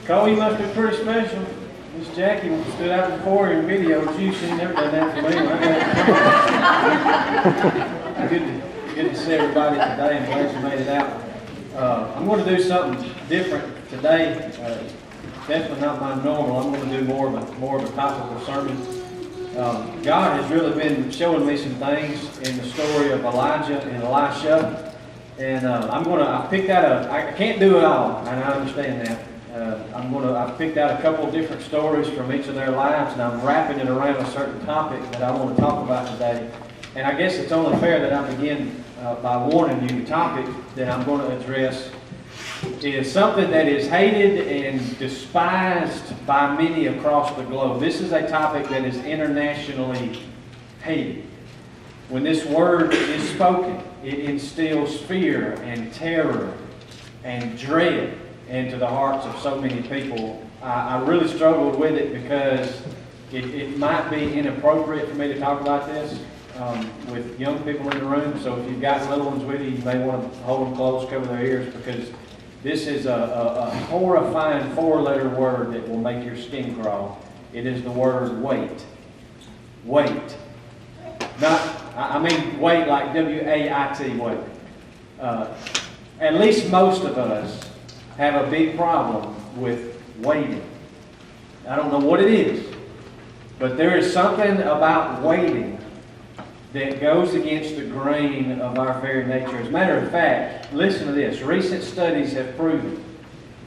Cole, you must be pretty special. Miss Jackie stood out before in videos. You've seen never done that for me. Good to see everybody today. I'm glad you made it out. I'm going to do something different today. Definitely not my normal. I'm going to do more of a topical sermon. God has really been showing me some things in the story of Elijah and Elisha, and I picked out I can't do it all, and I understand that. I've picked out a couple of different stories from each of their lives, and I'm wrapping it around a certain topic that I want to talk about today. And I guess it's only fair that I begin by warning you the topic that I'm going to address is something that is hated and despised by many across the globe. This is a topic that is internationally hated. When this word is spoken, it instills fear and terror and dread into the hearts of so many people. I really struggled with it because it might be inappropriate for me to talk about this with young people in the room. So if you've got little ones with you, you may want to hold them close, cover their ears, because this is a horrifying four-letter word that will make your skin crawl. It is the word wait. Wait. I mean wait like W-A-I-T, wait. At least most of us have a big problem with waiting. I don't know what it is, but there is something about waiting that goes against the grain of our very nature. As a matter of fact, listen to this. Recent studies have proven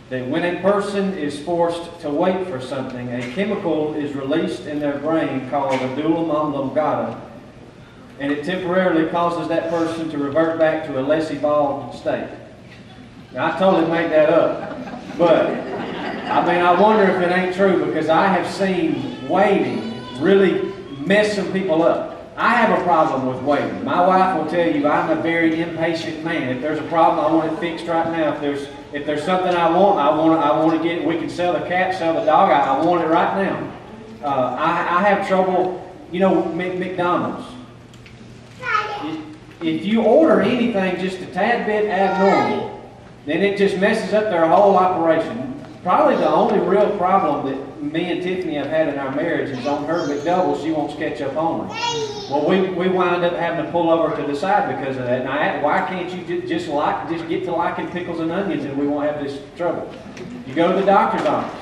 that when a person is forced to wait for something, a chemical is released in their brain called medulla oblongata, and it temporarily causes that person to revert back to a less evolved state. Now, I totally made that up, but I wonder if it ain't true, because I have seen waiting really mess some people up. I have a problem with waiting. My wife will tell you I'm a very impatient man. If there's a problem, I want it fixed right now. If there's something I want to get it. We can sell the cat, sell the dog. I want it right now. I have trouble, McDonald's. If you order anything just a tad bit abnormal, then it just messes up their whole operation. Probably the only real problem that me and Tiffany have had in our marriage is on her McDouble, she wants ketchup only. Well, we wind up having to pull over to the side because of that. And why can't you just get to liking pickles and onions and we won't have this trouble? You go to the doctor's office.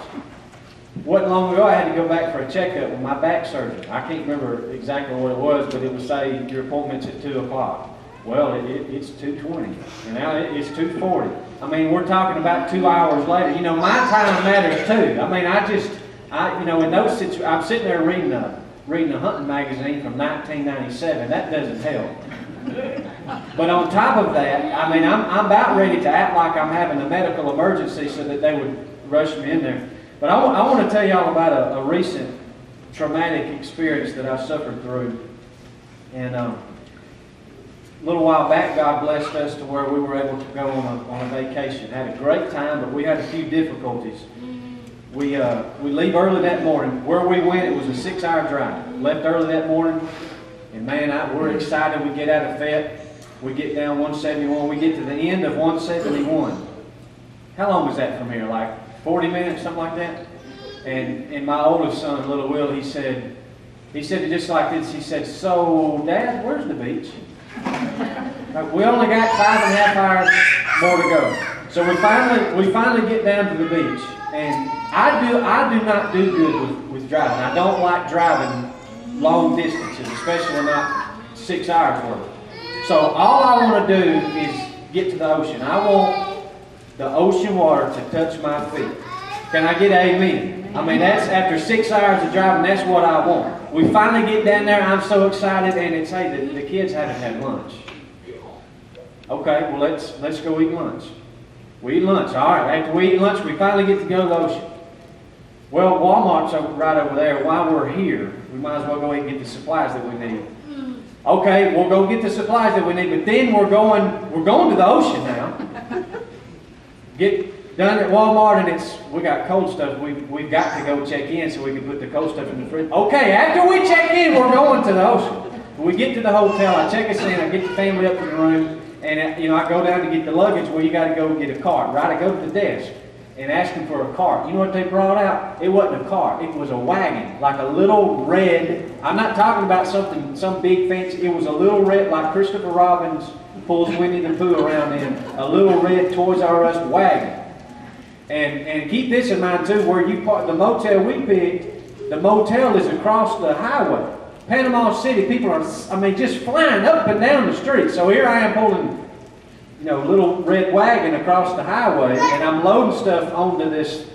Wasn't long ago I had to go back for a checkup with my back surgeon. I can't remember exactly what it was, but it would say your appointment's at 2 o'clock. Well, it's 2:20, and now it's 2:40. We're talking about 2 hours later. My time matters too. In those situations, I'm sitting there reading a hunting magazine from 1997. That doesn't help. But on top of that, I'm about ready to act like I'm having a medical emergency so that they would rush me in there. But I want to tell y'all about a recent traumatic experience that I suffered through. And a little while back, God blessed us to where we were able to go on a vacation. Had a great time, but we had a few difficulties. We leave early that morning. Where we went, it was a 6-hour drive. Left early that morning, and man, we're excited. We get out of Fayette. We get down 171. We get to the end of 171. How long was that from here? Like 40 minutes, something like that? And my oldest son, little Will, he said it just like this. He said, "So, Dad, where's the beach?" We only got 5.5 hours more to go. So we finally get down to the beach. And I do not do good with driving. I don't like driving long distances, especially not 6 hours worth. So all I want to do is get to the ocean. I want the ocean water to touch my feet. Can I get amen? That's after 6 hours of driving, that's what I want. We finally get down there, I'm so excited, and it's, hey, the kids haven't had lunch. Okay, well let's go eat lunch. We eat lunch. All right, after we eat lunch, we finally get to go to the ocean. Well, Walmart's right over there. While we're here, we might as well go ahead and get the supplies that we need. Okay, we'll go get the supplies that we need, but then we're going to the ocean now. Get done at Walmart, and we got cold stuff. We've got to go check in so we can put the cold stuff in the fridge. Okay, after we check in, we're going to the ocean. When we get to the hotel, I check us in, I get the family up in the room, And, I go down to get the luggage. Well, you got to go get a cart, right? I go to the desk and ask them for a cart. You know what they brought out? It wasn't a cart. It was a wagon, like a little red. I'm not talking about some big fancy. It was a little red, like Christopher Robin's pulls Winnie the Pooh around in, a little red Toys R Us wagon. And keep this in mind too, where you park, the motel we picked, the motel is across the highway. Panama City, people are, just flying up and down the street. So here I am pulling, little red wagon across the highway, and I'm loading stuff onto this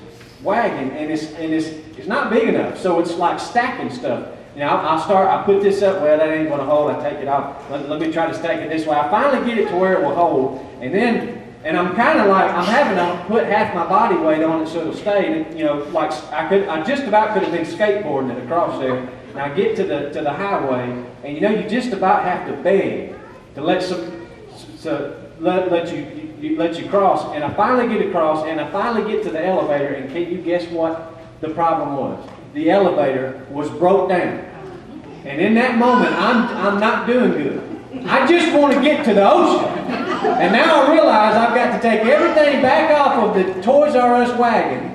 wagon, and it's not big enough, so it's like stacking stuff. I put this up, well, that ain't going to hold, I take it off. Let me try to stack it this way. I finally get it to where it will hold, and I'm kind of like, I'm having to put half my body weight on it so it'll stay. And, like I just about could have been skateboarding it across there. And I get to the highway, and you just about have to beg to let you cross. And I finally get across, and I finally get to the elevator, and can you guess what the problem was? The elevator was broke down. And in that moment, I'm not doing good. I just want to get to the ocean. And now I realize I've got to take everything back off of the Toys R Us wagon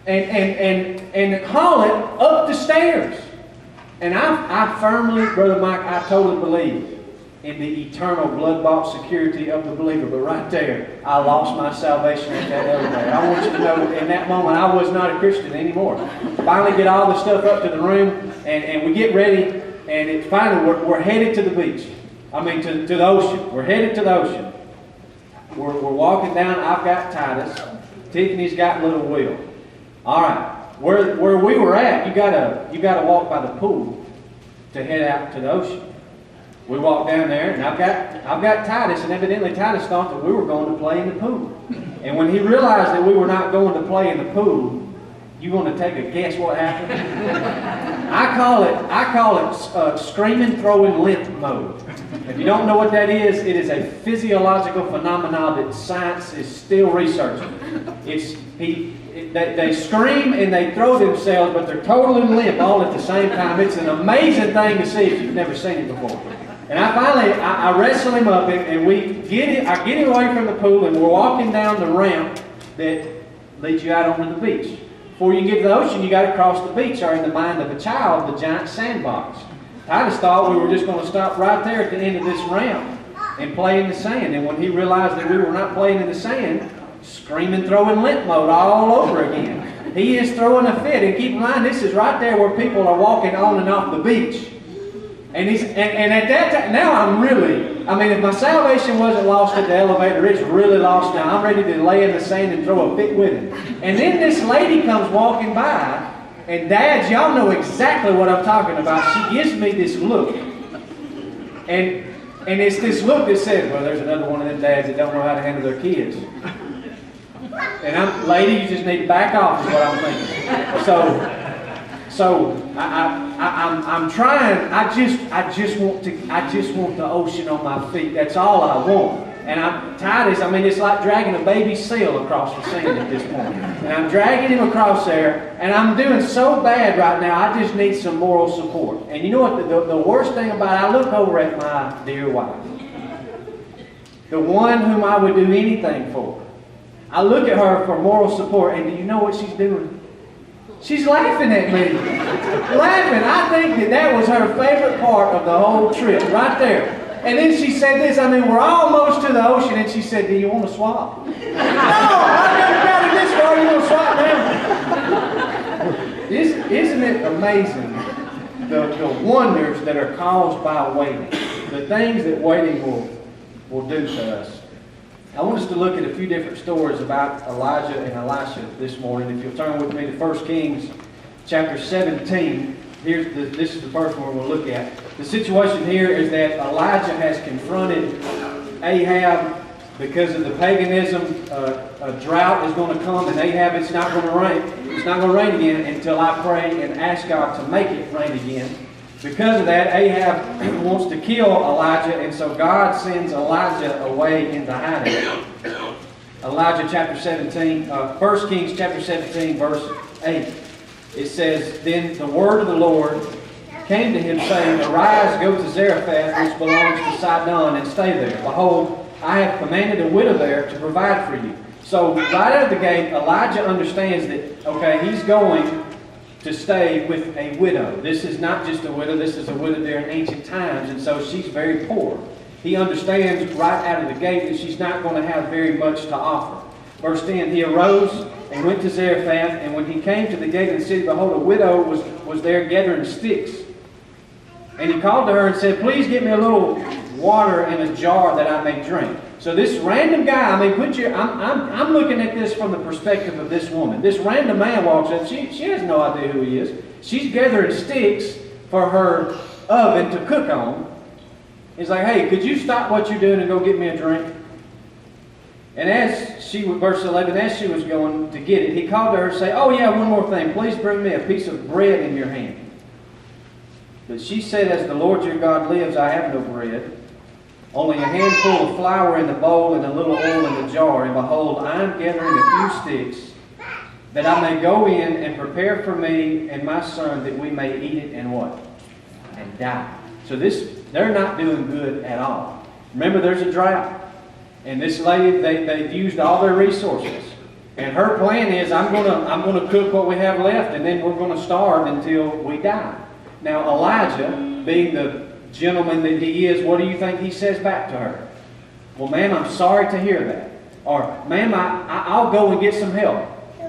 and haul it up the stairs. And I firmly, Brother Mike, I totally believe in the eternal blood-bought security of the believer. But right there, I lost my salvation at that elevator. I want you to know, in that moment, I was not a Christian anymore. Finally get all the stuff up to the room, and we get ready, and finally we're headed to the beach. To the ocean. We're headed to the ocean. We're walking down. I've got Titus. Tiffany's got little Will. All right. Where we were at, you gotta walk by the pool to head out to the ocean. We walked down there, and I've got Titus, and evidently Titus thought that we were going to play in the pool. And when he realized that we were not going to play in the pool, you want to take a guess what happened? I call it screaming, throwing limp mode. If you don't know what that is, it is a physiological phenomenon that science is still researching. They scream and they throw themselves, but they're totally limp all at the same time. It's an amazing thing to see if you've never seen it before. And I wrestle him up, and I get him away from the pool, and we're walking down the ramp that leads you out onto the beach. Before you get to the ocean, you got to cross the beach, or in the mind of a child, the giant sandbox. Titus thought we were just going to stop right there at the end of this ramp and play in the sand. And when he realized that we were not playing in the sand, screaming, throwing limp mode all over again. He is throwing a fit. And keep in mind, this is right there where people are walking on and off the beach. And at that time, now I'm really, if my salvation wasn't lost at the elevator, it's really lost now. I'm ready to lay in the sand and throw a fit with him. And then this lady comes walking by, and dads, y'all know exactly what I'm talking about. She gives me this look. And it's this look that says, well, there's another one of them dads that don't know how to handle their kids. And lady, you just need to back off is what I'm thinking. So I'm trying. I just want the ocean on my feet. That's all I want. And Titus, it's like dragging a baby seal across the sand at this point. And I'm dragging him across there, and I'm doing so bad right now, I just need some moral support. And you know what the worst thing about it, I look over at my dear wife, the one whom I would do anything for. I look at her for moral support, and do you know what she's doing? She's laughing at me. Laughing. I think that was her favorite part of the whole trip, right there. And then she said this, we're almost to the ocean, and she said, do you want to swap? No, I've never got it this far, you want to swap now? Isn't it amazing, the wonders that are caused by waiting, the things that waiting will do to us. I want us to look at a few different stories about Elijah and Elisha this morning. If you'll turn with me to 1 Kings chapter 17. This is the first one we'll look at. The situation here is that Elijah has confronted Ahab because of the paganism. A drought is going to come, and Ahab, it's not going to rain. It's not going to rain again until I pray and ask God to make it rain again. Because of that, Ahab wants to kill Elijah, and so God sends Elijah away into hiding. Elijah chapter 17, 1 Kings chapter 17, verse 8. It says, then the word of the Lord came to him, saying, Arise, go to Zarephath, which belongs to Sidon, and stay there. Behold, I have commanded a widow there to provide for you. So right out of the gate, Elijah understands that, okay, he's going to stay with a widow. This is not just a widow, this is a widow during ancient times, and so she's very poor. He understands right out of the gate that she's not going to have very much to offer. Verse 10, he arose and went to Zarephath, and when he came to the gate of the city, behold, a widow was there gathering sticks. And he called to her and said, Please get me a little water in a jar that I may drink. So this random guy, I'm looking at this from the perspective of this woman. This random man walks up. She has no idea who he is. She's gathering sticks for her oven to cook on. He's like, Hey, could you stop what you're doing and go get me a drink? And verse 11, as she was going to get it, he called to her and said, Oh yeah, one more thing. Please bring me a piece of bread in your hand. But she said, As the Lord your God lives, I have no bread. Only a handful of flour in the bowl and a little oil in the jar. And behold, I am gathering a few sticks, that I may go in and prepare for me and my son, that we may eat it and what? And die. So they're not doing good at all. Remember, there's a drought. And this lady, they've used all their resources. And her plan is, I'm going to cook what we have left, and then we're going to starve until we die. Now, Elijah, being the gentleman that he is, what do you think he says back to her? Well, ma'am, I'm sorry to hear that. Or, ma'am, I'll go and get some help.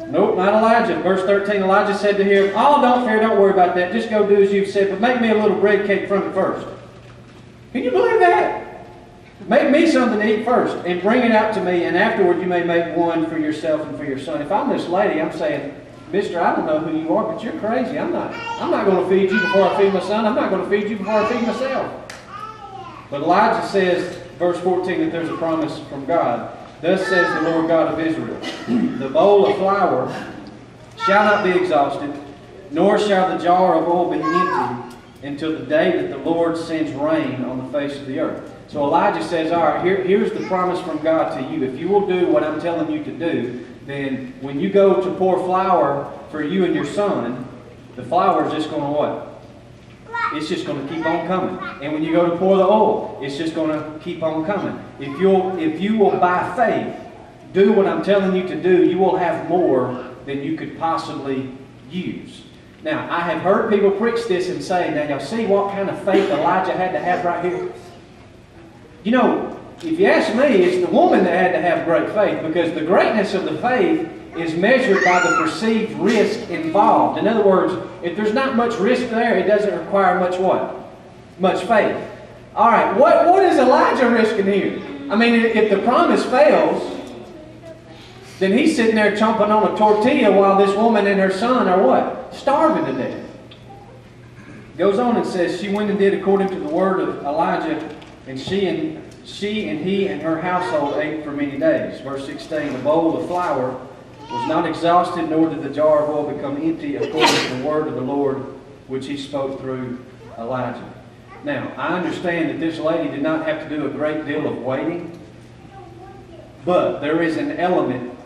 Nope, not Elijah. Verse 13, Elijah said to him, Oh, don't fear, don't worry about that. Just go do as you've said, but make me a little bread cake from it first. Can you believe that? Make me something to eat first, and bring it out to me, and afterward you may make one for yourself and for your son. If I'm this lady, I'm saying, Mister, I don't know who you are, but you're crazy. I'm not going to feed you before I feed my son. I'm not going to feed you before I feed myself. But Elijah says, verse 14, that there's a promise from God. Thus says the Lord God of Israel, The bowl of flour shall not be exhausted, nor shall the jar of oil be empty, until the day that the Lord sends rain on the face of the earth. So Elijah says, all right, here's the promise from God to you. If you will do what I'm telling you to do, then when you go to pour flour for you and your son, the flour is just going to what? It's just going to keep on coming. And when you go to pour the oil, it's just going to keep on coming. If you will by faith do what I'm telling you to do, you will have more than you could possibly use. Now, I have heard people preach this and say, now y'all see what kind of faith Elijah had to have right here? You know, if you ask me, it's the woman that had to have great faith, because the greatness of the faith is measured by the perceived risk involved. In other words, if there's not much risk there, it doesn't require much what? Much faith. All right, what is Elijah risking here? I mean, if the promise fails, then he's sitting there chomping on a tortilla while this woman and her son are what? Starving to death. Goes on and says, she went and did according to the word of Elijah, and she and he and her household ate for many days. Verse 16, the bowl of flour was not exhausted, nor did the jar of oil become empty, according to the word of the Lord, which he spoke through Elijah. Now, I understand that this lady did not have to do a great deal of waiting, but there is an element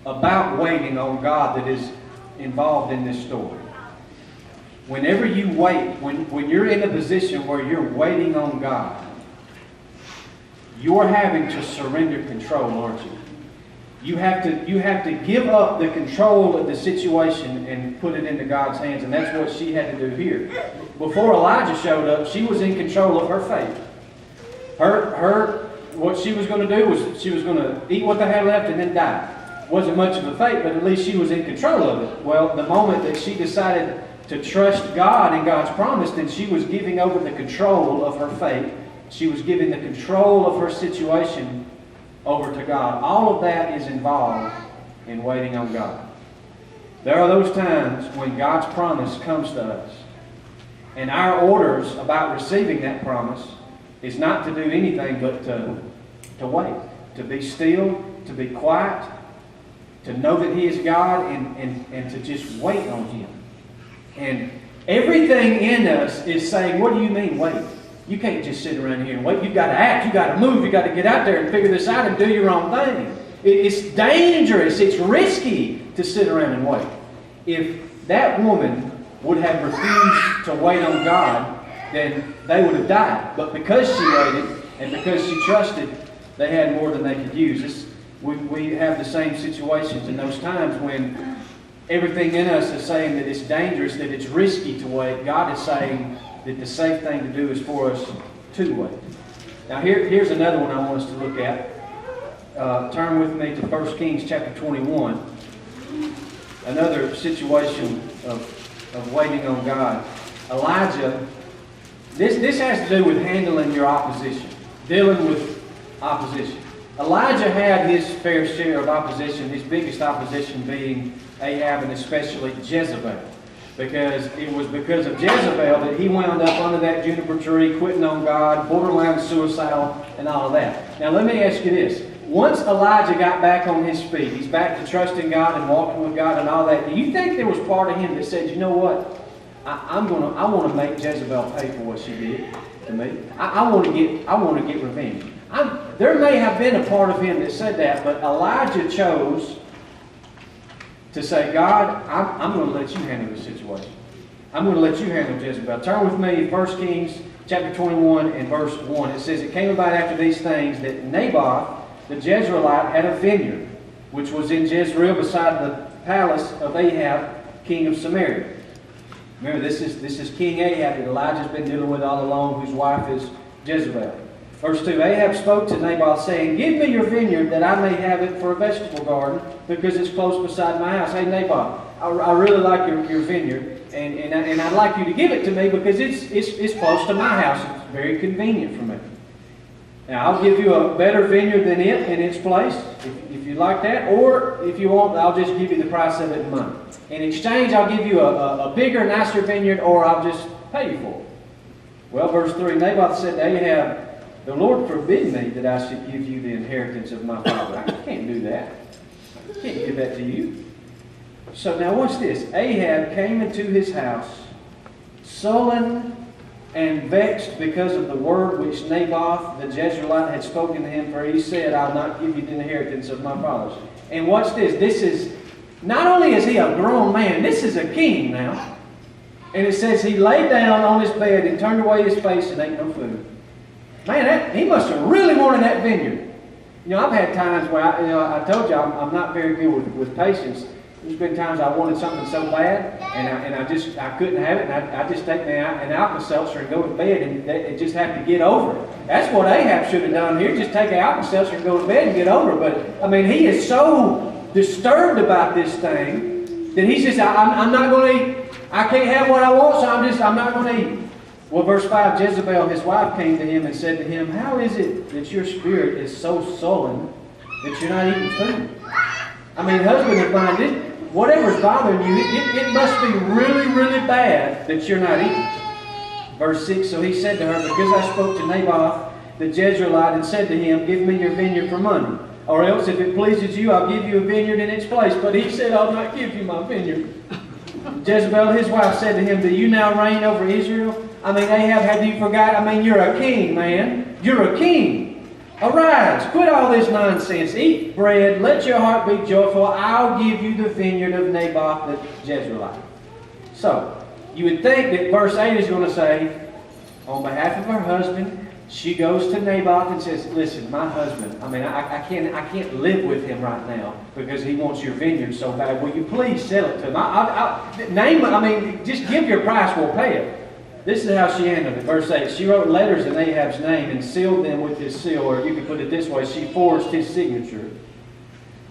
about waiting on God that is involved in this story. Whenever you wait, when you're in a position where you're waiting on God, you're having to surrender control, aren't you? You have to give up the control of the situation and put it into God's hands, and that's what she had to do here. Before Elijah showed up, she was in control of her faith. What she was going to do was she was going to eat what they had left and then die. Wasn't much of a faith, but at least she was in control of it. Well, the moment that she decided to trust God and God's promise, then she was giving over the control of her faith. She was giving the control of her situation over to God. All of that is involved in waiting on God. There are those times when God's promise comes to us, and our orders about receiving that promise is not to do anything but to wait, to be still, to be quiet, to know that He is God, and to just wait on Him. And everything in us is saying, what do you mean wait? You can't just sit around here and wait. You've got to act. You've got to move. You've got to get out there and figure this out and do your own thing. It's dangerous. It's risky to sit around and wait. If that woman would have refused to wait on God, then they would have died. But because she waited and because she trusted, they had more than they could use. We have the same situations in those times when everything in us is saying that it's dangerous, that it's risky to wait. God is saying that the safe thing to do is for us to wait. Now here's another one I want us to look at. Turn with me to 1 Kings chapter 21. Another situation of waiting on God. Elijah, this has to do with handling your opposition, dealing with opposition. Elijah had his fair share of opposition, his biggest opposition being Ahab and especially Jezebel. Because it was because of Jezebel that he wound up under that juniper tree, quitting on God, borderline suicidal, and all of that. Now let me ask you this. Once Elijah got back on his feet, he's back to trusting God and walking with God and all that, do you think there was part of him that said, you know what? I want to make Jezebel pay for what she did to me. I want to get revenge. There may have been a part of him that said that, but Elijah chose to say, God, I'm going to let you handle this situation. I'm going to let you handle Jezebel. Turn with me, 1 Kings chapter 21 and verse 1. It says, it came about after these things that Naboth the Jezreelite had a vineyard, which was in Jezreel beside the palace of Ahab, king of Samaria. Remember, this is King Ahab that Elijah's been dealing with all along, whose wife is Jezebel. Verse 2, Ahab spoke to Naboth, saying, give me your vineyard that I may have it for a vegetable garden, because it's close beside my house. Hey, Naboth, I really like your vineyard, and I'd like you to give it to me because it's close to my house. It's very convenient for me. Now, I'll give you a better vineyard than it in its place, if you like that. Or, if you want, I'll just give you the price of it in money. In exchange, I'll give you a bigger, nicer vineyard, or I'll just pay you for it. Well, verse 3, Naboth said to Ahab, the Lord forbid me that I should give you the inheritance of my father. I can't do that. I can't give that to you. So now watch this. Ahab came into his house, sullen and vexed because of the word which Naboth the Jezreelite had spoken to him, for he said, I'll not give you the inheritance of my fathers. And watch this. This is, not only is he a grown man, this is a king now. And it says he laid down on his bed and turned away his face and ate no food. Man, he must have really wanted that vineyard. You know, I've had times where, I told you I'm not very good with patience. There's been times I wanted something so bad, and I couldn't have it, and I just take an Alka-Seltzer and go to bed, and just have to get over it. That's what Ahab should have done here, just take an Alka-Seltzer and go to bed and get over it. But, I mean, he is so disturbed about this thing that he's just, I'm not going to eat. I can't have what I want, so I'm not going to eat. Well, verse 5, Jezebel, his wife, came to him and said to him, how is it that your spirit is so sullen that you're not eating food? I mean, husband of mine, whatever's bothering you, it must be really, really bad that you're not eating. Verse 6, so he said to her, because I spoke to Naboth the Jezreelite and said to him, give me your vineyard for money, or else if it pleases you, I'll give you a vineyard in its place. But he said, I'll not give you my vineyard. Jezebel, his wife, said to him, do you now reign over Israel? I mean, Ahab, have you forgot? I mean, you're a king, man. You're a king. Arise, quit all this nonsense. Eat bread. Let your heart be joyful. I'll give you the vineyard of Naboth the Jezreelite. So, you would think that verse 8 is going to say, on behalf of her husband, she goes to Naboth and says, listen, my husband, I mean, I can't live with him right now because he wants your vineyard so bad. Will you please sell it to him? Just give your price, we'll pay it. This is how she handled it. Verse 8, she wrote letters in Ahab's name and sealed them with his seal, or you could put it this way, she forged his signature,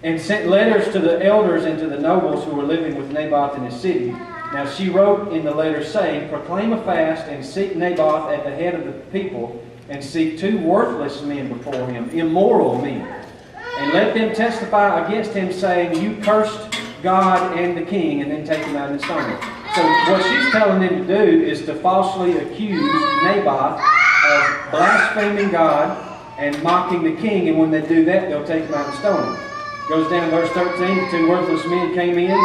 and sent letters to the elders and to the nobles who were living with Naboth in his city. Now she wrote in the letter saying, proclaim a fast and seek Naboth at the head of the people, and seek 2 worthless men before him, immoral men, and let them testify against him, saying, you cursed God and the king, and then take him out and stone him. So what she's telling them to do is to falsely accuse Naboth of blaspheming God and mocking the king, and when they do that, they'll take him out and stone him. Goes down to verse 13, 2 worthless men came in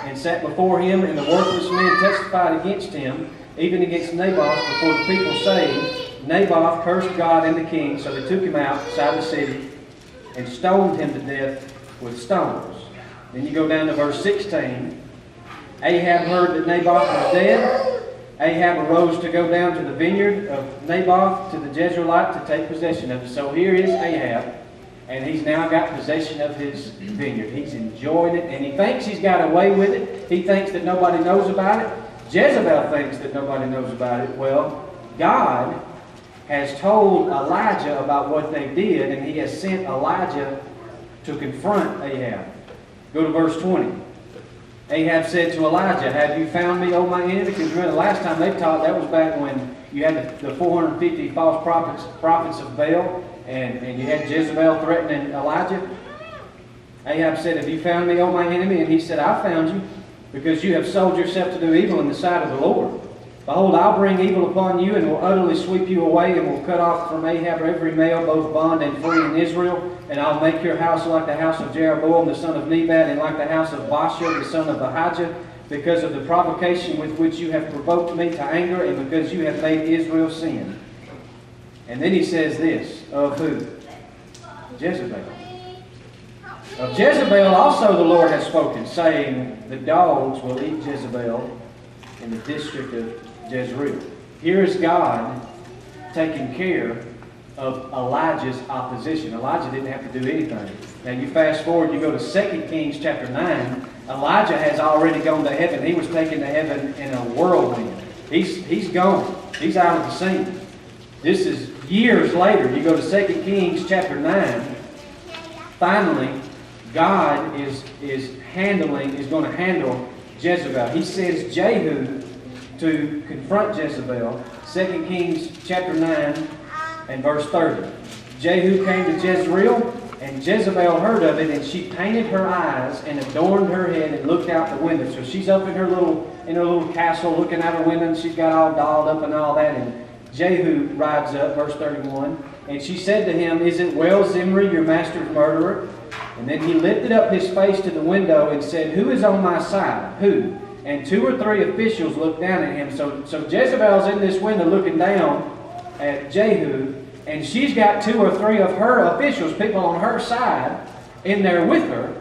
and sat before him, and the worthless men testified against him, even against Naboth, before the people, saying, Naboth cursed God and the king. So they took him outside the city and stoned him to death with stones. Then you go down to verse 16. Ahab heard that Naboth was dead. Ahab arose to go down to the vineyard of Naboth to the Jezreelite to take possession of it. So here is Ahab, and he's now got possession of his vineyard. He's enjoying it, and he thinks he's got away with it. He thinks that nobody knows about it. Jezebel thinks that nobody knows about it. Well, God has told Elijah about what they did, and he has sent Elijah to confront Ahab. Go to verse 20. Ahab said to Elijah, "Have you found me, O my enemy?" Because remember, the last time they taught, that was back when you had the 450 false prophets of Baal, and you had Jezebel threatening Elijah. Ahab said, "Have you found me, O my enemy?" And he said, "I found you, because you have sold yourself to do evil in the sight of the Lord. Behold, I'll bring evil upon you, and will utterly sweep you away, and will cut off from Ahab every male, both bond and free in Israel. And I'll make your house like the house of Jeroboam the son of Nebat, and like the house of Baasha the son of Ahijah, because of the provocation with which you have provoked me to anger, and because you have made Israel sin." And then he says this, of who? Jezebel. Of Jezebel also the Lord has spoken, saying, "The dogs will eat Jezebel in the district of Jezreel." Here is God taking care of Elijah's opposition. Elijah didn't have to do anything. Now you fast forward, you go to 2 Kings chapter 9. Elijah has already gone to heaven. He was taken to heaven in a whirlwind. He's gone. He's out of the scene. This is years later. You go to 2 Kings chapter 9. Finally, God is going to handle Jezebel. He sends Jehu to confront Jezebel. 2 Kings chapter 9 and verse 30. Jehu came to Jezreel, and Jezebel heard of it, and she painted her eyes and adorned her head and looked out the window. So she's up in her little castle looking out her window, and she's got all dolled up and all that. And Jehu rides up, verse 31, and she said to him, "Is it well, Zimri, your master's murderer?" And then he lifted up his face to the window and said, "Who is on my side?" Who? And 2 or 3 officials looked down at him. So Jezebel's in this window looking down at Jehu, and she's got 2 or 3 of her officials, people on her side, in there with her.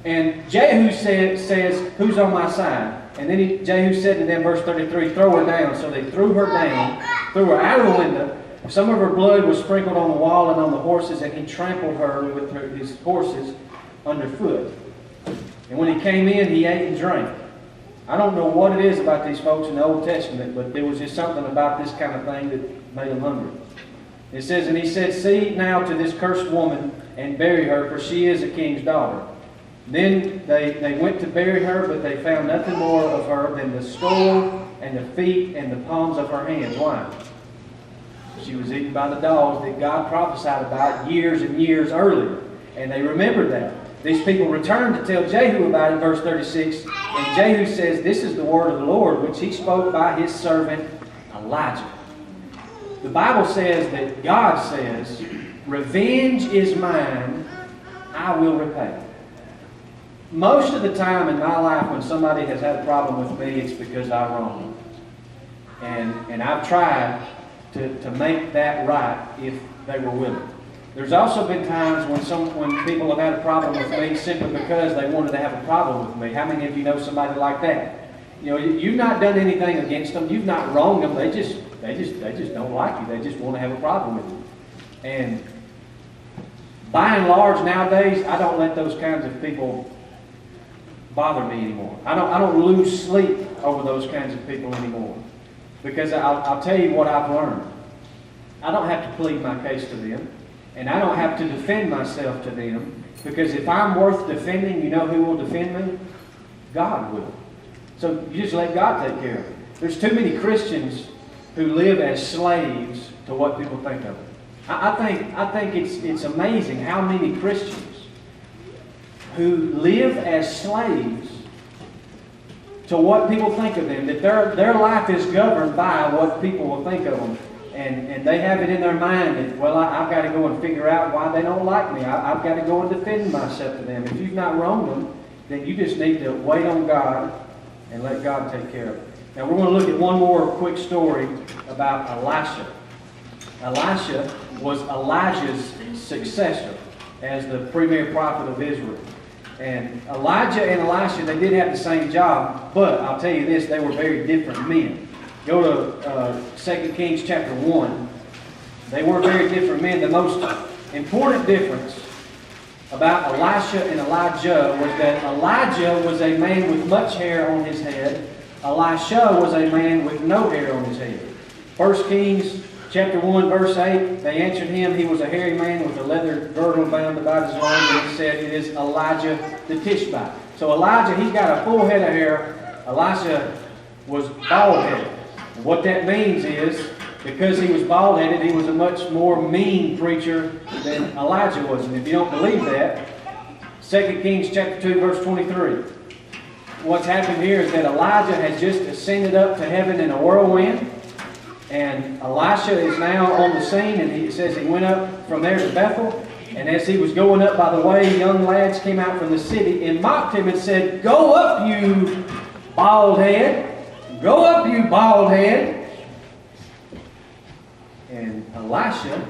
And Jehu says, "Who's on my side?" And then Jehu said to them, verse 33, "Throw her down." So they threw her down, threw her out of the window. Some of her blood was sprinkled on the wall and on the horses, and he trampled her with his horses underfoot. And when he came in, he ate and drank. I don't know what it is about these folks in the Old Testament, but there was just something about this kind of thing that made them hungry. It says, "And he said, See now to this cursed woman, and bury her, for she is a king's daughter." Then they went to bury her, but they found nothing more of her than the skull and the feet and the palms of her hands. Why? She was eaten by the dogs that God prophesied about years and years earlier. And they remembered that. These people returned to tell Jehu about it, verse 36. And Jehu says, "This is the word of the Lord, which he spoke by his servant Elijah." The Bible says that God says, "Revenge is mine, I will repay." Most of the time in my life when somebody has had a problem with me, it's because I wronged them. And I've tried to make that right if they were willing. There's also been times when people have had a problem with me simply because they wanted to have a problem with me. How many of you know somebody like that? You know, you've not done anything against them. You've not wronged them. They just don't like you. They just want to have a problem with you. And by and large nowadays, I don't let those kinds of people bother me anymore. I don't lose sleep over those kinds of people anymore. Because I'll tell you what I've learned. I don't have to plead my case to them. And I don't have to defend myself to them. Because if I'm worth defending, you know who will defend me? God will. So you just let God take care of it. There's too many Christians who live as slaves to what people think of them. I think it's amazing how many Christians who live as slaves to what people think of them, that their life is governed by what people will think of them. And they have it in their mind that, well, I've got to go and figure out why they don't like me. I've got to go and defend myself to them. If you've not wronged them, then you just need to wait on God and let God take care of it. Now we're going to look at one more quick story about Elisha. Elisha was Elijah's successor as the premier prophet of Israel. And Elijah and Elisha, they did have the same job, but I'll tell you this, they were very different men. Go to 2 Kings chapter 1. They were very different men. The most important difference about Elisha and Elijah was that Elijah was a man with much hair on his head. Elisha was a man with no hair on his head. 1 Kings chapter 1, verse 8, they answered him, he was a hairy man with a leather girdle bound about his loins, and he said, it is Elijah the Tishbite. So Elijah, he's got a full head of hair. Elisha was bald-headed. And what that means is, because he was bald-headed, he was a much more mean preacher than Elijah was. And if you don't believe that, 2 Kings chapter 2, verse 23. What's happened here is that Elijah has just ascended up to heaven in a whirlwind. And Elisha is now on the scene, and he says he went up from there to Bethel. And as he was going up by the way, young lads came out from the city and mocked him and said, go up, you bald head. Go up, you bald head. And Elisha,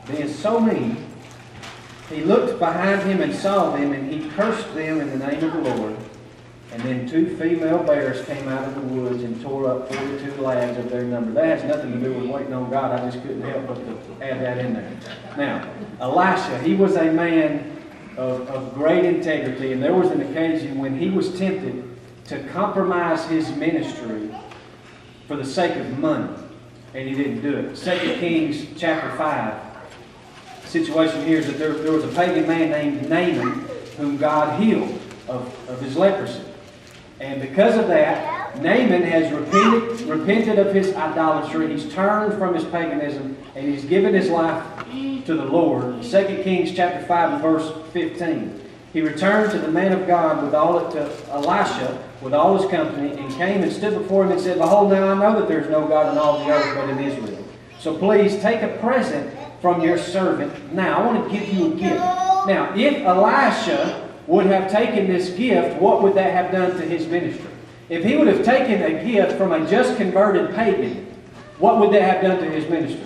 being so mean, he looked behind him and saw them, and he cursed them in the name of the Lord. And then 2 female bears came out of the woods and tore up 42 lads of their number. That has nothing to do with waiting on God. I just couldn't help but to add that in there. Now, Elisha, he was a man of great integrity, and there was an occasion when he was tempted to compromise his ministry for the sake of money. And he didn't do it. 2 Kings chapter 5. The situation here is that there was a pagan man named Naaman whom God healed of his leprosy. And because of that, Naaman has repented of his idolatry. He's turned from his paganism, and he's given his life to the Lord. 2 Kings chapter 5 and verse 15. He returned to the man of God to Elisha with all his company, and came and stood before him and said, behold, now I know that there is no God in all the earth but in Israel. So please take a present from your servant. Now, I want to give you a gift. Now, if Elisha would have taken this gift, what would that have done to his ministry? If he would have taken a gift from a just converted pagan, what would that have done to his ministry?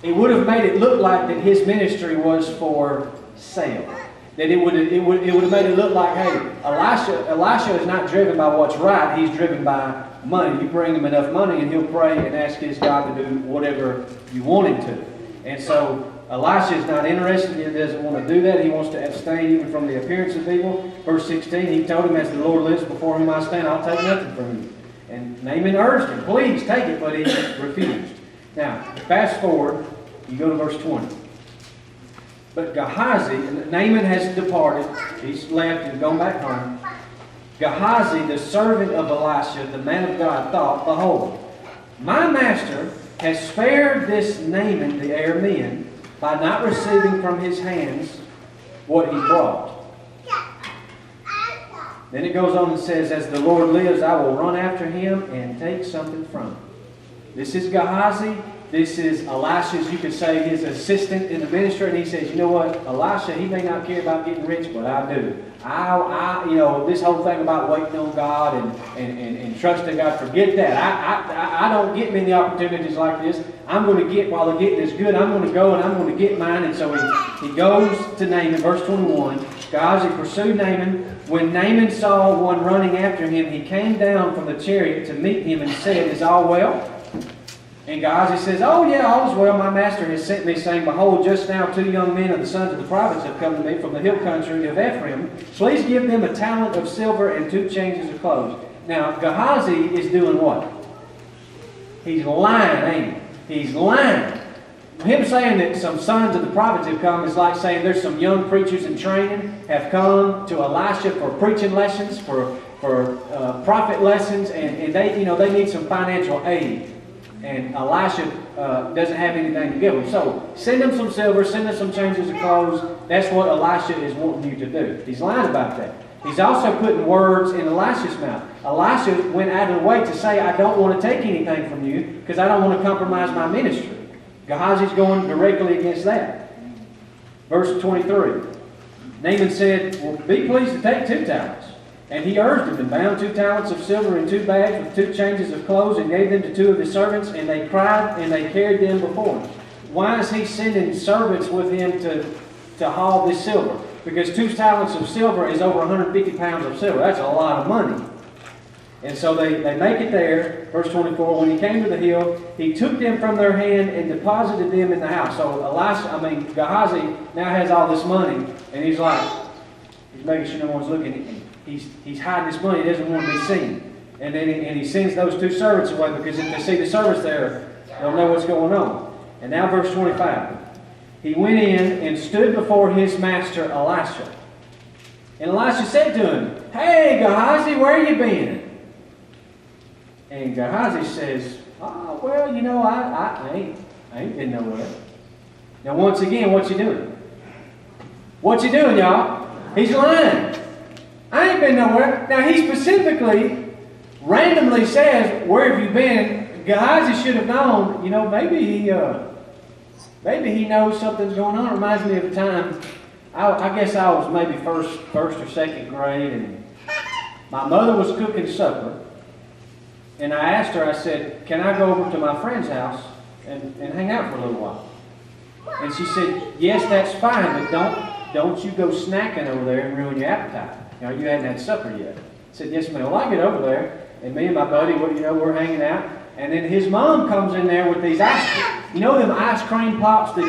It would have made it look like that his ministry was for sale. That it would have made it look like, hey, Elisha is not driven by what's right. He's driven by money. You bring him enough money and he'll pray and ask his God to do whatever you want him to. And so Elisha is not interested. He doesn't want to do that. He wants to abstain even from the appearance of evil. Verse 16, he told him, as the Lord lives before whom I stand, I'll take nothing from you. And Naaman urged him, please take it, but he refused. Now, fast forward, you go to verse 20. But Gehazi, Naaman has departed. He's left and gone back home. Gehazi, the servant of Elisha, the man of God, thought, behold, my master has spared this Naaman the Aramean by not receiving from his hands what he brought. Then it goes on and says, as the Lord lives, I will run after him and take something from him. This is Gehazi. This is Elisha's, you could say, his assistant in the ministry. And he says, you know what, Elisha, he may not care about getting rich, but I do. This whole thing about waiting on God and trusting God, forget that. I don't get many opportunities like this. I'm going to get, while the getting is good, I'm going to go and I'm going to get mine. And so he goes to Naaman, verse 21. Gehazi pursued Naaman. When Naaman saw one running after him, he came down from the chariot to meet him and said, is all well? And Gehazi says, oh yeah, all is well. My master has sent me, saying, behold, just now 2 young men of the sons of the prophets have come to me from the hill country of Ephraim. Please give them a talent of silver and 2 changes of clothes. Now, Gehazi is doing what? He's lying, ain't he? He's lying. Him saying that some sons of the prophets have come is like saying there's some young preachers in training have come to Elisha for preaching lessons, for prophet lessons, and they need some financial aid. And Elisha doesn't have anything to give them. So send them some silver, send them some changes of clothes. That's what Elisha is wanting you to do. He's lying about that. He's also putting words in Elisha's mouth. Elisha went out of the way to say, I don't want to take anything from you because I don't want to compromise my ministry. Gehazi's going directly against that. Verse 23. Naaman said, well, be pleased to take 2 talents. And he urged him and bound 2 talents of silver in 2 bags with 2 changes of clothes and gave them to 2 of his servants, and they cried and they carried them before him. Why is he sending servants with him to haul this silver? because 2 talents of silver is over 150 pounds of silver. That's a lot of money. And so they make it there. Verse 24, when he came to the hill, he took them from their hand and deposited them in the house. So Gehazi now has all this money, and he's making sure no one's looking. He's hiding his money. He doesn't want to be seen. And then he sends those 2 servants away, because if they see the servants there, they'll know what's going on. And now verse 25. He went in and stood before his master Elisha. And Elisha said to him, "Hey, Gehazi, where you been?" And Gehazi says, "Oh, well, I ain't been nowhere." Now, once again, what's he doing? What's he doing, y'all? He's lying. I ain't been nowhere. Now, he specifically, randomly says, "Where have you been?" Gehazi should have known, maybe he knows something's going on. It reminds me of a time, I guess I was maybe first or second grade, and my mother was cooking supper. And I asked her, I said, "Can I go over to my friend's house and hang out for a little while?" And she said, "Yes, that's fine, but don't you go snacking over there and ruin your appetite. You hadn't had supper yet." I said, "Yes, ma'am." Well, I get over there, and me and my buddy, we're hanging out. And then his mom comes in there with these ice cream. Them ice cream pops that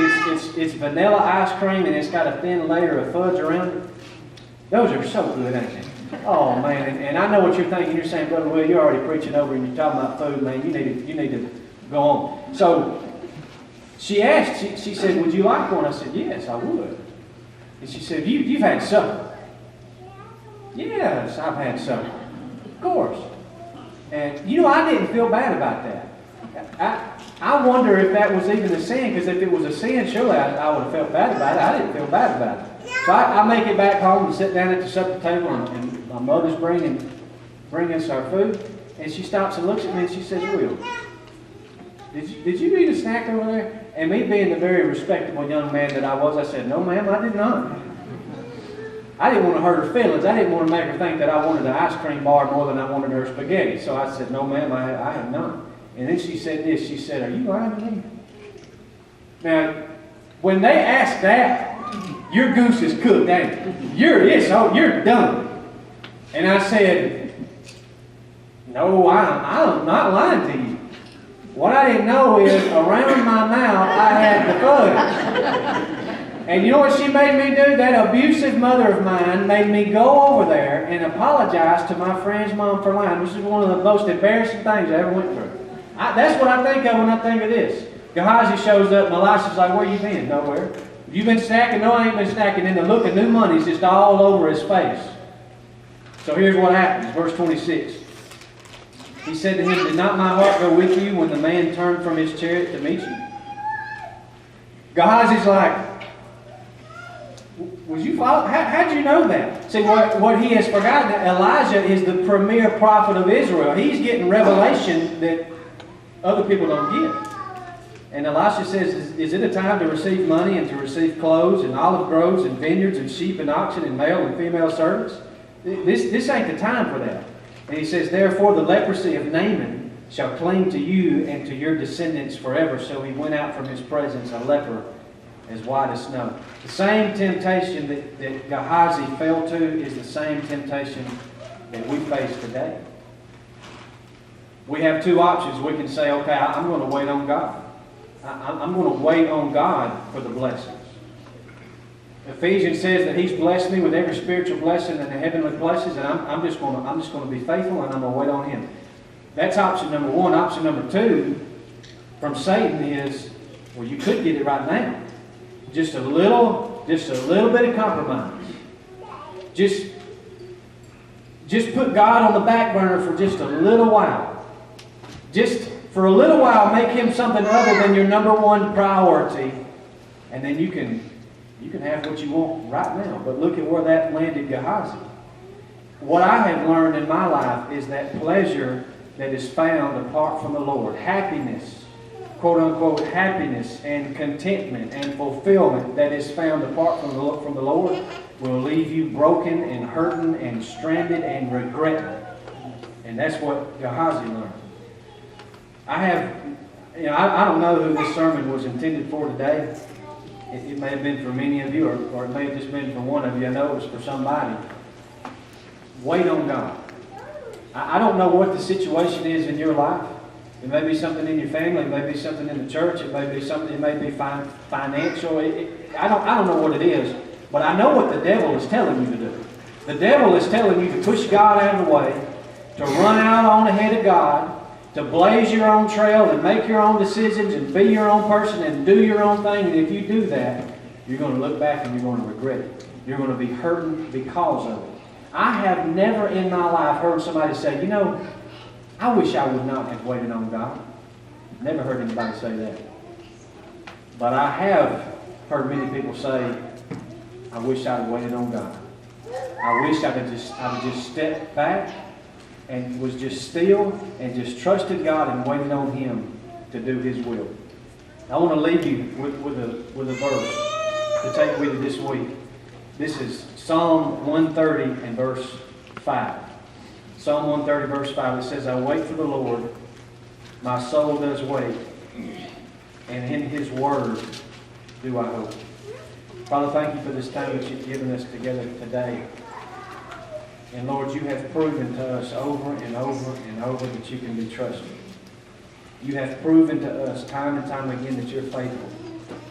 it's vanilla ice cream and it's got a thin layer of fudge around it? Those are so good, ain't they? Oh, man. And I know what you're thinking. You're saying, "Brother Will, you're already preaching over and you're talking about food, man. You need to go on." So she asked, she said, "Would you like one?" I said, "Yes, I would." And she said, You've had supper?" "Yes, I've had supper." "Of course." And I didn't feel bad about that. I wonder if that was even a sin, because if it was a sin, surely I would have felt bad about it. I didn't feel bad about it. So I make it back home and sit down at the supper table, and my mother's bringing us our food, and she stops and looks at me and she says, "Will, did you eat a snack over there?" And me being the very respectable young man that I was, I said, "No, ma'am, I did not." I didn't want to hurt her feelings. I didn't want to make her think that I wanted an ice cream bar more than I wanted her spaghetti. So I said, "No, ma'am, I have not." And then she said this. She said, "Are you lying to me?" Now, when they ask that, your goose is cooked, ain't it? You're done. And I said, "No, I'm not lying to you. What I didn't know is around my mouth I had the fudge." And you know what she made me do? That abusive mother of mine made me go over there and apologize to my friend's mom for lying. This is one of the most embarrassing things I ever went through. That's what I think of when I think of this. Gehazi shows up and Elisha's like, "Where you been?" "Nowhere." "Have you been snacking?" "No, I ain't been snacking." And the look of new money is just all over his face. So here's what happens. Verse 26. He said to him, "Did not my heart go with you when the man turned from his chariot to meet you?" Gehazi's like, "Was you follow? How'd you know that?" See, what he has forgotten, that Elijah is the premier prophet of Israel. He's getting revelation that other people don't get. And Elisha says, is it a time to receive money and to receive clothes and olive groves and vineyards and sheep and oxen and male and female servants? This ain't the time for that. And he says, "Therefore the leprosy of Naaman shall cling to you and to your descendants forever." So he went out from his presence, a leper as white as snow. The same temptation that Gehazi fell to is the same temptation that we face today. We have 2 options. We can say, "Okay, I'm going to wait on God. I'm going to wait on God for the blessings." Ephesians says that He's blessed me with every spiritual blessing in the heavenly places, and I'm just going to be faithful, and I'm going to wait on Him. That's option number 1. Option number 2 from Satan is, well, you could get it right now. Just a little bit of compromise. Just put God on the back burner for just a little while. Just for a little while, make Him something other than your number 1 priority, and then you can have what you want right now. But look at where that landed Gehazi. What I have learned in my life is that pleasure that is found apart from the Lord, happiness, quote unquote happiness and contentment and fulfillment that is found apart from the Lord, will leave you broken and hurting and stranded and regretting. And that's what Gehazi learned. I don't know who this sermon was intended for today, It may have been for many of you, or it may have just been for one of you. I know it was for somebody. Wait on God. I don't know what the situation is in your life. It may be something in your family. It may be something in the church. It may be something. It may be financial. I don't know what it is. But I know what the devil is telling you to do. The devil is telling you to push God out of the way, to run out on ahead of God, to blaze your own trail and make your own decisions and be your own person and do your own thing. And if you do that, you're going to look back and you're going to regret it. You're going to be hurting because of it. I have never in my life heard somebody say, you know, I wish I would not have waited on God. Never heard anybody say that. But I have heard many people say, I wish I'd have waited on God. I wish I'd have just stepped back and was just still and just trusted God and waited on Him to do His will. I want to leave you with a verse to take with you this week. This is Psalm 130 and verse 5. Psalm 130 verse 5, it says, I wait for the Lord, my soul does wait, and in His word do I hope. Father, thank you for this time that you've given us together today. And Lord, you have proven to us over and over and over that you can be trusted. You have proven to us time and time again that you're faithful,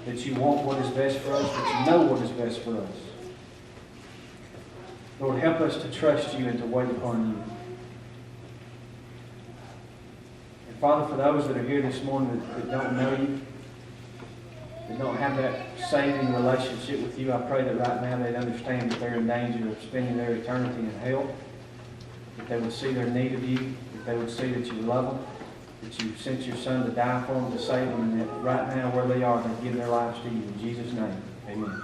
that you want what is best for us, that you know what is best for us. Lord, help us to trust you and to wait upon you. And Father, for those that are here this morning that don't know you, that don't have that saving relationship with you, I pray that right now they'd understand that they're in danger of spending their eternity in hell, that they would see their need of you, that they would see that you love them, that you sent your Son to die for them, to save them, and that right now where they are, they give their lives to you. In Jesus' name, amen.